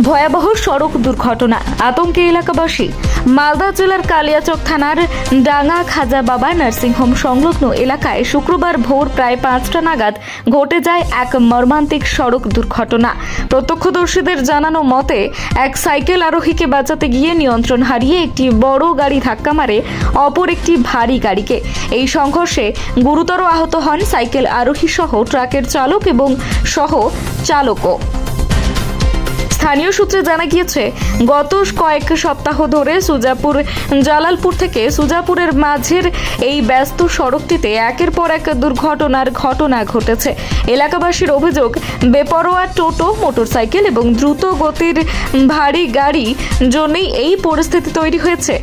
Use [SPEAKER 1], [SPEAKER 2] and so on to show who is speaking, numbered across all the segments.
[SPEAKER 1] ভয়াবহ সড়ক দুর্ঘটনা, আতঙ্কে এলাকাবাসী। মালদা জেলার কালিয়াচক থানার ডাঙ্গা খাজা বাবা নার্সিংহোম সংলগ্ন এলাকায় শুক্রবার ভোর প্রায় 5টা নাগাদ ঘটে যায় এক মর্মান্তিক সড়ক দুর্ঘটনা। প্রত্যক্ষদর্শীদের জানানো মতে এক সাইকেল আরোহীকে বাঁচাতে গিয়ে নিয়ন্ত্রণ হারিয়ে একটি বড় গাড়ি ধাক্কা মারে অপর একটি ভারী গাড়িকে। এই সংঘর্ষে গুরুতর আহত হন সাইকেল আরোহী সহ ট্রাকের চালক এবং সহ চালকও। স্থানীয় সূত্রে জানা গিয়েছে, গত কয়েক সপ্তাহ ধরে সুজাপুর জালালপুর থেকে সুজাপুরের মাঝের এই ব্যস্ত সড়কটিতে একের পর এক দুর্ঘটনার ঘটনা ঘটেছে। এলাকাবাসীর অভিযোগ, বেপরোয়া টোটো, মোটরসাইকেল এবং দ্রুত গতির ভারী গাড়ি জন্যই এই পরিস্থিতি তৈরি হয়েছে।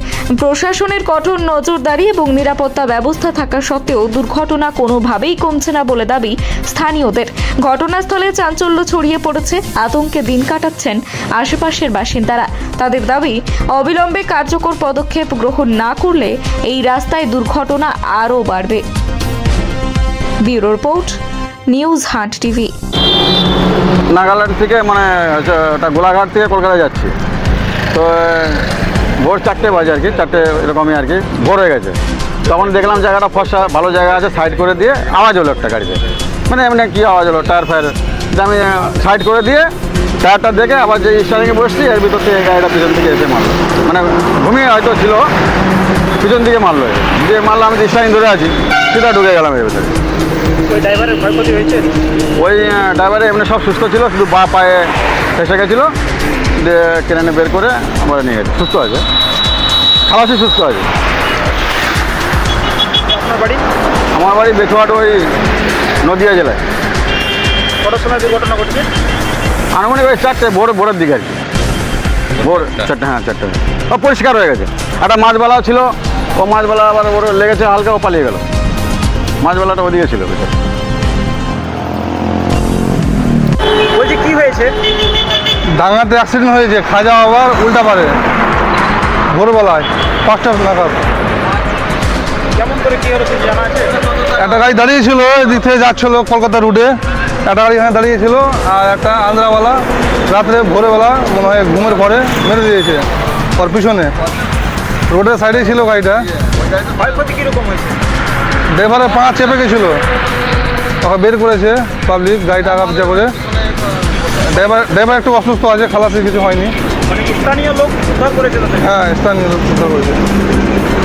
[SPEAKER 1] প্রশাসনের কঠোর নজরদারি এবং নিরাপত্তা ব্যবস্থা থাকা সত্ত্বেও দুর্ঘটনা কোনোভাবেই কমছে না বলে দাবি স্থানীয়দের। ঘটনাস্থলে চাঞ্চল্য ছড়িয়ে পড়েছে, আতঙ্কে দিন কাটাচ্ছে আশেপাশের বাসিন্দারা। তাদের দাবি, অবিলম্বে কার্যকর পদক্ষেপ গ্রহণ না করলে এই রাস্তায় দুর্ঘটনা আরও বাড়বে। Bureau report, news hunt TV.
[SPEAKER 2] Nagaland থেকে গোলাঘাট থেকে কলকাতা যাচ্ছি, তো ভোর 4টে বাজে আর কি, 4টে এরকমই আর কি ভোর হয়ে গেছে। তখন দেখলাম জায়গাটা ফসা, ভালো জায়গা আছে, সাইড করে দিয়ে আওয়াজ হলো একটা গাড়িতে, এমনি কী আওয়াজ হলো, টায়ার ফায়ার। আমি সাইড করে দিয়ে টায়ারটা দেখে আবার যে স্টারিংয়ে বসছি, এর ভিতর থেকে গাড়িটা পিছন থেকে এসে মারলো, ঘুমিয়ে হয়তো ছিল, পিছন দিকে মারলো। যে মারলো, আমি স্টারিং ধরে আছি, সেটা ঢুকে গেলাম এর ভিতরে।
[SPEAKER 3] ওই ড্রাইভারের ক্ষয়ক্ষতি হয়েছে?
[SPEAKER 2] ওই ড্রাইভারে এমনি সব সুস্থ ছিল, শুধু বা পায়ে ফেসে গেছিলো, দিয়ে কেনে বের করে আমরা নিয়ে গেছি, সুস্থ আছে, খালাসি সুস্থ আছে।
[SPEAKER 3] আপনার বাড়ি?
[SPEAKER 2] আমার বাড়ি বেথুয়াট, ওই নদিয়া জেলায়।
[SPEAKER 3] কটার সময় দুর্ঘটনা ঘটছে?
[SPEAKER 2] আনুমানিক ওই 4টে, ভোরের দিকে আর কি, ভোর 4টে, হ্যাঁ 4টে। ও পরিষ্কার হয়ে গেছে। একটা মাছবালাও ছিল, ও মাছবালা আবার ওর লেগেছে হালকা, ও পালিয়ে গেল। মাছবালাটা ওদিকে ছিল।
[SPEAKER 3] বলছি কি হয়েছে?
[SPEAKER 4] ডাঙ্গাতে অ্যাক্সিডেন্ট হয়েছে, খাজা বাবার উল্টা পারে, ভোরবেলায় 5টা নাগাদ।
[SPEAKER 3] কেমন করে কি হলো জানা আছে?
[SPEAKER 4] একটা গাড়ি দাঁড়িয়েছিল, এদিক থেকে যাচ্ছিল কলকাতা রুটে, একটা গাড়ি এখানে দাঁড়িয়েছিল, আর একটা আন্ধ্রাওয়ালা রাত্রে ভোরবেলা মনে হয় ঘুমের পরে মেরে দিয়েছে ওর পিছনে। রোডের সাইডেই ছিল গাড়িটা।
[SPEAKER 3] ক্ষয়ক্ষতি কীরকম হয়েছে?
[SPEAKER 4] ড্রাইভারের পা চেপে গেছিলো, তখন বের করেছে পাবলিক, গাড়িটা আগা পিছা করে। ড্রাইভার একটু অসুস্থ আছে, খালাসি কিছু হয়নি।
[SPEAKER 3] স্থানীয় লোক উদ্ধার করেছে?
[SPEAKER 4] হ্যাঁ, স্থানীয় লোক উদ্ধার করেছে।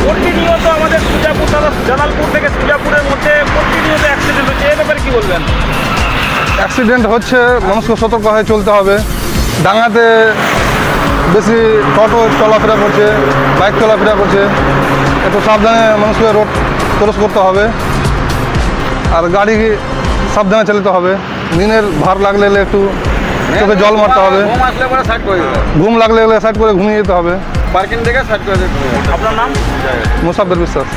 [SPEAKER 3] প্রতিনিয়ত আমাদের সুজাপুর জালালপুর থেকে সুজাপুরের মধ্যে প্রতিনিয়ত অ্যাক্সিডেন্ট হচ্ছে, এ ব্যাপারে কী বলবেন?
[SPEAKER 4] অ্যাক্সিডেন্ট হচ্ছে, মানুষকে সতর্ক হয়ে চলতে হবে। ডাঙ্গাতে বেশি টোটো চলাফেরা করছে, বাইক চলাফেরা করছে, একটু সাবধানে মানুষকে রোড ক্রস করতে হবে, আর গাড়ি সাবধানে চালাতে হবে। দিনের ভার লাগলে একটু চোখে জল মারতে হবে, ঘুম লাগলে সাইড করে ঘুমিয়ে যেতে হবে।
[SPEAKER 2] পার্কিং থেকে সাইড করে।
[SPEAKER 3] আপনার নাম?
[SPEAKER 4] মুসাফির বিশ্বাস।